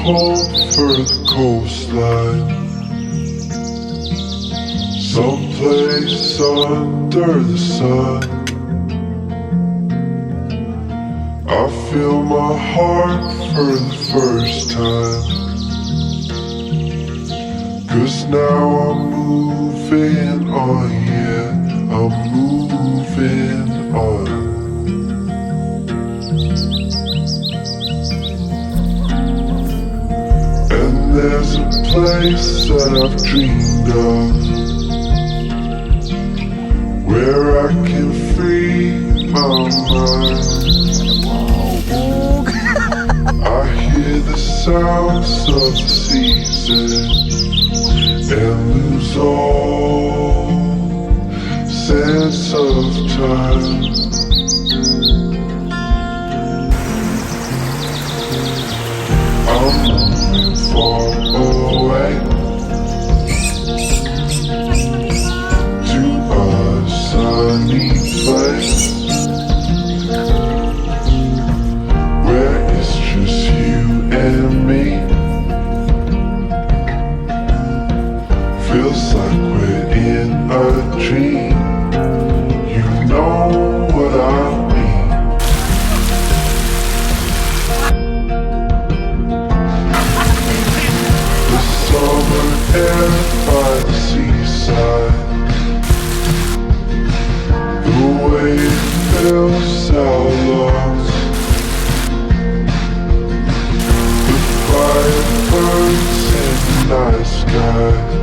home for the coastline, someplace under the sun. I feel my heart for the first time, 'cause now I'm moving on, yeah, I'm moving on. And there's a place that I've dreamed of, where I can free my mind. I hear the sounds of the season and lose all sense of time. I'm moving far away to a sunny place where it's just you and me. Feels like we're in a dream. You know what I mean. The summer air by the seaside, the way it fills our lungs, the fire burns in the night sky.